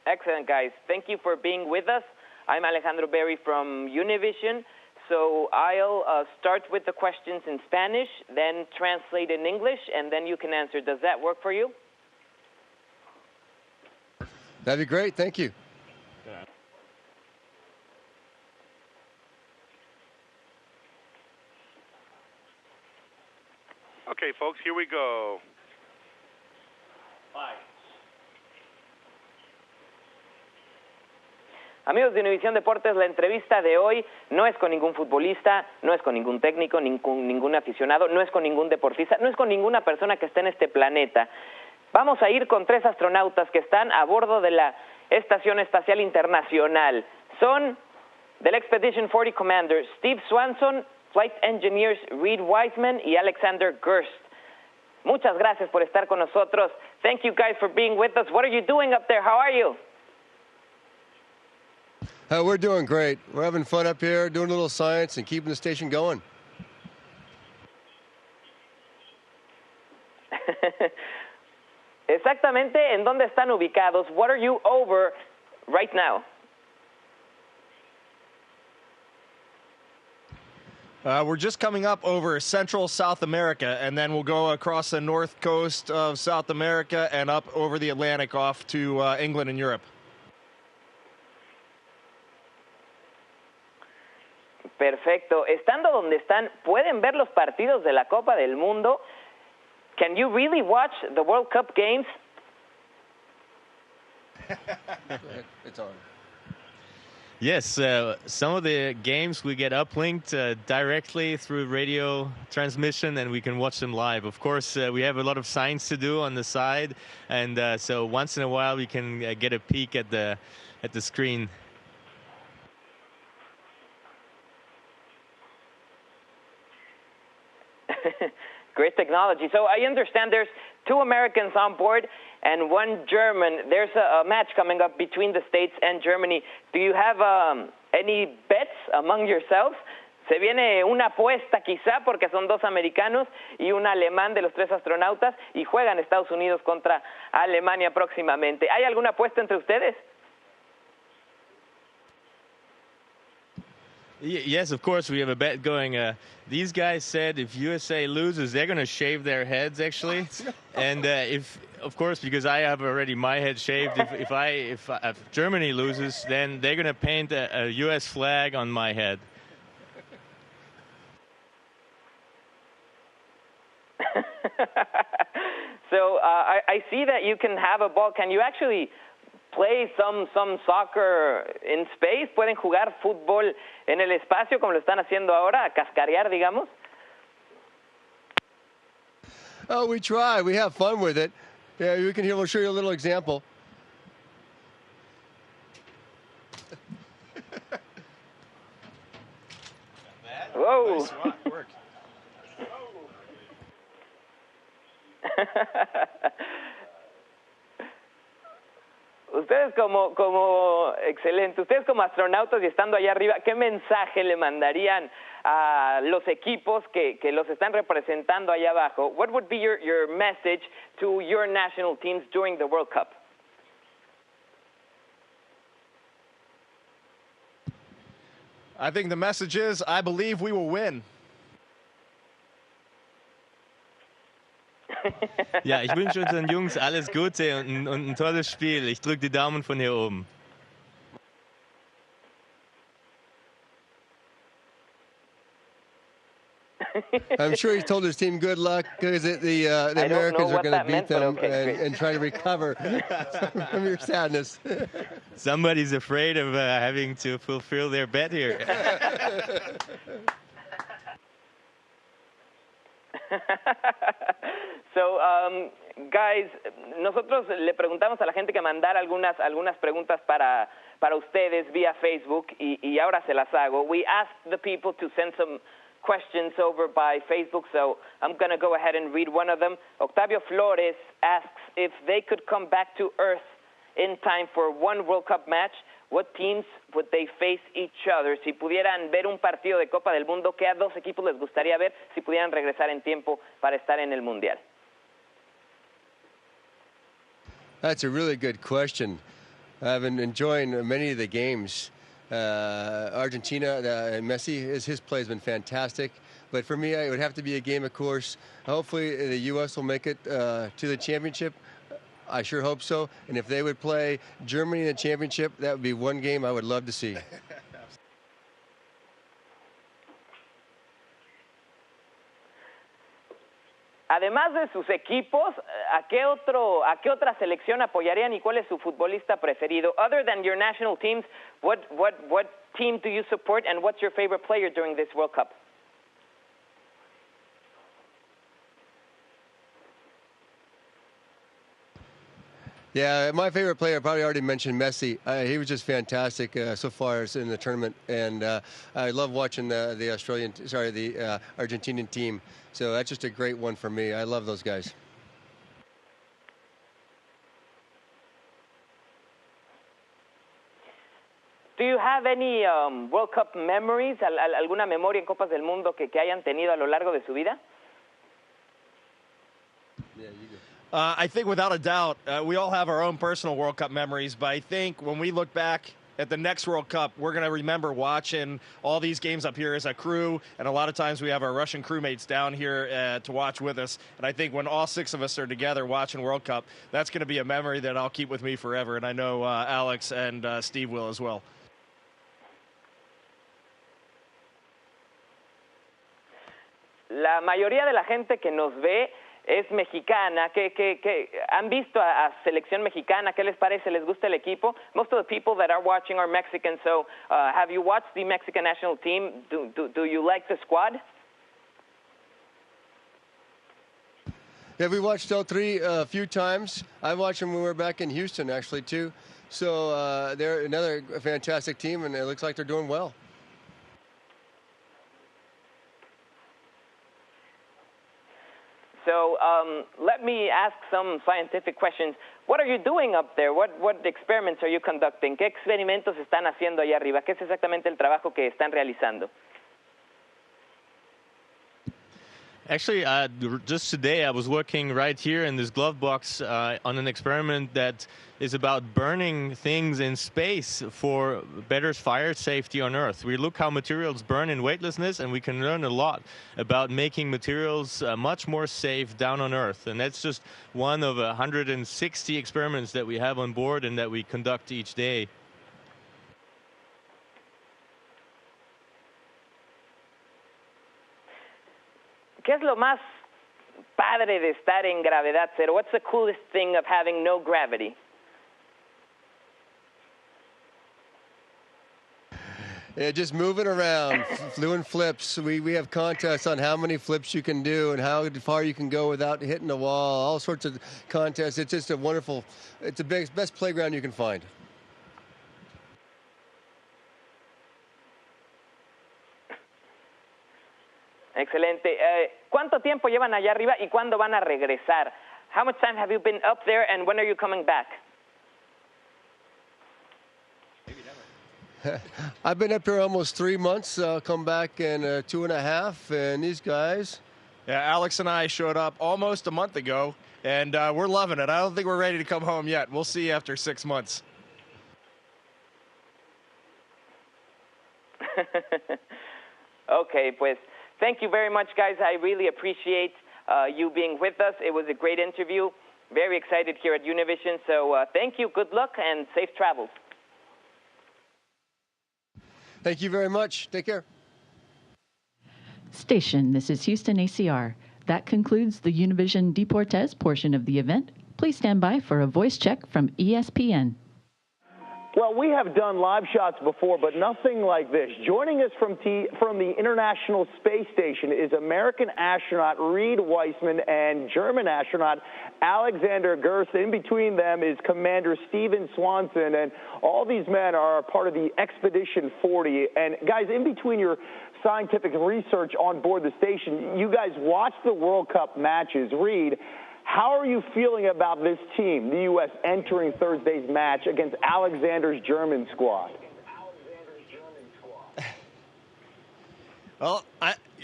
Excellent, guys. Thank you for being with us. I'm Alejandro Berry from Univision. So I'll start with the questions in Spanish, then translate in English, and then you can answer. Does that work for you? That'd be great. Thank you. Okay, folks, here we go. Bye. Amigos de Univision Deportes, la entrevista de hoy no es con ningún futbolista, no es con ningún técnico, ningún aficionado, no es con ningún deportista, no es con ninguna persona que esté en este planeta. Vamos a ir con 3 astronautas que están a bordo de la Estación Espacial Internacional. Son del Expedition 40 Commander Steve Swanson, Flight Engineers Reed Wiseman y Alexander Gerst. Muchas gracias por estar con nosotros. Thank you guys for being with us. What are you doing up there? How are you? We're doing great. We're having fun up here, doing a little science and keeping the station going. Exactamente, ¿en dónde están ubicados? What are you over right now? We're just coming up over Central South America, and then we'll go across the north coast of South America and up over the Atlantic off to England and Europe. Perfecto. Estando donde están, ¿pueden ver los partidos de la Copa del Mundo? Can you really watch the World Cup games? It's on. Yes, some of the games we get uplinked directly through radio transmission, and we can watch them live. Of course, we have a lot of science to do on the side, and so once in a while we can get a peek at the screen. Great technology. So I understand there's 2 Americans on board and 1 German. There's a match coming up between the States and Germany. Do you have any bets among yourselves? Se viene una apuesta quizá porque son 2 americanos y un alemán de los 3 astronautas y juegan Estados Unidos contra Alemania próximamente. ¿Hay alguna apuesta entre ustedes? Yes, of course, we have a bet going. These guys said if USA loses, they're going to shave their heads, actually. And if, of course, because I have already my head shaved, if Germany loses, then they're going to paint a US flag on my head. So I see that you can have a ball. Can you actually play some soccer in space? ¿Pueden jugar fútbol en el espacio como lo están haciendo ahora, a cascarear, digamos? Oh, we try. We have fun with it. Yeah, we'll show you a little example. Whoa. Nice work. Ustedes excelente, ustedes como astronautas y estando allá arriba, ¿qué mensaje le mandarían a los equipos que los están representando allá abajo? What would be your message to your national teams during the World Cup? I think the message is, I believe we will win. Ja, ich wünsche unseren Jungs alles Gute und ein tolles Spiel. Ich drücke die Daumen von hier oben. I'm sure he told his team good luck because the Americans are going to beat them and try to recover from your sadness. Somebody's afraid of having to fulfill their bet here. So, guys, nosotros le preguntamos a la gente que mandara algunas preguntas para ustedes vía Facebook y ahora se las hago. We asked the people to send some questions over by Facebook, so I'm going to go ahead and read one of them. Octavio Flores asks if they could come back to Earth in time for one World Cup match, what teams would they face each other? Si pudieran ver un partido de Copa del Mundo, ¿qué a 2 equipos les gustaría ver si pudieran regresar en tiempo para estar en el Mundial? That's a really good question. I've been enjoying many of the games. Argentina, Messi, his play has been fantastic. But for me, it would have to be a game, of course. Hopefully, the U.S. will make it to the championship. I sure hope so. And if they would play Germany in the championship, that would be one game I would love to see. Además de sus equipos, ¿a qué otra selección apoyarían y cuál es su futbolista preferido? Other than your national teams, what team do you support and what's your favorite player during this World Cup? Yeah, my favorite player, I probably already mentioned Messi. He was just fantastic so far in the tournament, and I love watching the Argentinian team. So that's just a great one for me. I love those guys. Do you have any World Cup memories, alguna memoria en Copas del Mundo que hayan tenido a lo largo de su vida? Yeah, you go. I think without a doubt, we all have our own personal World Cup memories, but I think when we look back at the next World Cup, we're going to remember watching all these games up here as a crew, and a lot of times we have our Russian crewmates down here to watch with us, and I think when all 6 of us are together watching World Cup, that's going to be a memory that I'll keep with me forever, and I know Alex and Steve will as well. La mayoría de la gente que nos ve es mexicana. ¿Qué han visto a selección mexicana? ¿Qué les parece? ¿Les gusta el equipo? Most of the people that are watching are Mexican, so have you watched the Mexican national team? Do you like the squad? Yeah, we watched all 3 a few times. I watched them when we were back in Houston, actually, too. So they're another fantastic team, and it looks like they're doing well. So let me ask some scientific questions. What are you doing up there? What experiments are you conducting? ¿Qué experimentos están haciendo allá arriba? ¿Qué es exactamente el trabajo que están realizando? Actually, just today I was working right here in this glove box on an experiment that is about burning things in space for better fire safety on Earth. We look how materials burn in weightlessness, and we can learn a lot about making materials much more safe down on Earth. And that's just one of 160 experiments that we have on board and that we conduct each day. ¿Qué es lo más padre de estar en gravedad cero? What's the coolest thing of having no gravity? Yeah, just moving around, doing flips. We have contests on how many flips you can do and how far you can go without hitting the wall, all sorts of contests. It's just a wonderful, it's the best playground you can find. Excelente. ¿Cuánto tiempo llevan allá arriba y cuándo van a regresar? How much time have you been up there and when are you coming back? I've been up here almost 3 months. I'll come back in 2.5. And these guys. Yeah, Alex and I showed up almost a month ago, and we're loving it. I don't think we're ready to come home yet. We'll see after 6 months. Okay, pues thank you very much, guys. I really appreciate you being with us. It was a great interview. Very excited here at Univision. So thank you. Good luck and safe travels. Thank you very much. Take care. Station, this is Houston ACR. That concludes the Univision Deportes portion of the event. Please stand by for a voice check from ESPN. Well, we have done live shots before, but nothing like this. Joining us from the International Space Station is American astronaut Reed Weissman and German astronaut Alexander Gerst. In between them is Commander Steven Swanson, and all these men are part of the Expedition 40. And, guys, in between your scientific research on board the station, you guys watch the World Cup matches. Reed, how are you feeling about this team, the U.S. entering Thursday's match against Alexander's German squad? Well,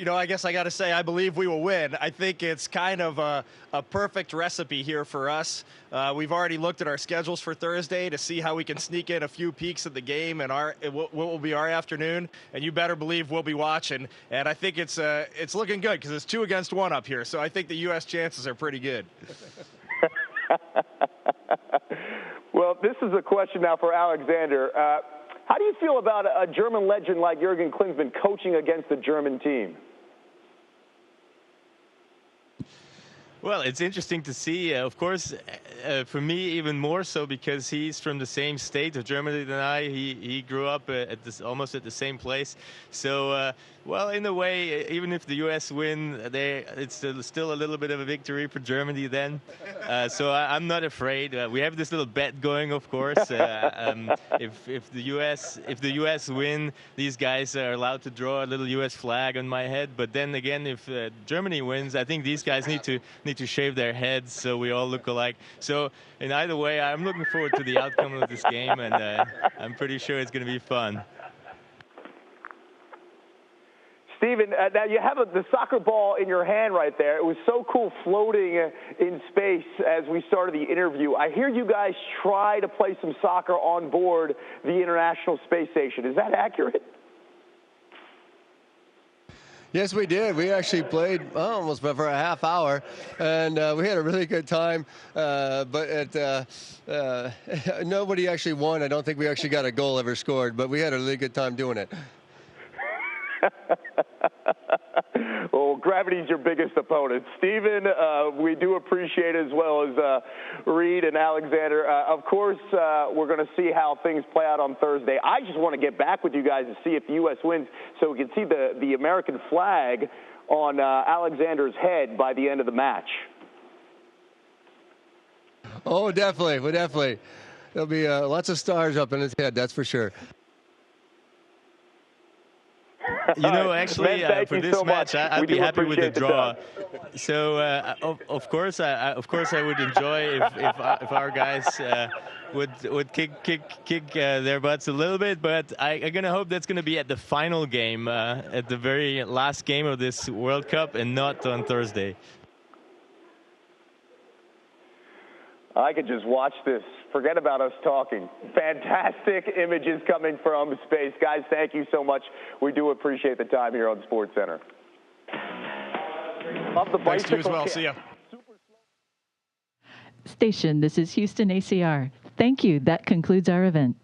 I guess I got to say I believe we will win. I think it's kind of a perfect recipe here for us. We've already looked at our schedules for Thursday to see how we can sneak in a few peeks of the game and what will be our afternoon. And you better believe we'll be watching. And I think it's looking good because it's 2-against-1 up here. So I think the U.S. chances are pretty good. Well, this is a question now for Alexander. How do you feel about a German legend like Jurgen Klinsmann coaching against the German team? Well, it's interesting to see, of course, for me even more so because he's from the same state of Germany than I. He grew up almost at the same place. So, well, in a way, even if the U.S. win, it's still a little bit of a victory for Germany then. So I'm not afraid. We have this little bet going, of course. If the U.S. win, these guys are allowed to draw a little U.S. flag on my head. But then again, if Germany wins, I think these guys need to shave their heads so we all look alike. So in either way, I'm looking forward to the outcome of this game, and I'm pretty sure it's going to be fun. Steven, now you have the soccer ball in your hand right there. It was so cool floating in space as we started the interview. I hear you guys try to play some soccer on board the International Space Station. Is that accurate? Yes, we did. We actually played almost for a half hour, and we had a really good time. But nobody actually won. I don't think we actually got a goal ever scored, but we had a really good time doing it. Well, gravity's your biggest opponent. Steven, we do appreciate it, as well as Reed and Alexander. Of course, we're going to see how things play out on Thursday. I just want to get back with you guys to see if the U.S. wins so we can see the American flag on Alexander's head by the end of the match. Oh, definitely. Well, definitely. There'll be lots of stars up in his head, that's for sure. Actually, for this match, I'd be happy with the draw. So, of course, I would enjoy if our guys would kick their butts a little bit. But I'm gonna hope that's gonna be at the final game, at the very last game of this World Cup, and not on Thursday. I could just watch this. Forget about us talking. Fantastic images coming from space. Guys, thank you so much. We do appreciate the time here on SportsCenter. Thanks to you as well. See ya. Station, this is Houston ACR. Thank you. That concludes our event.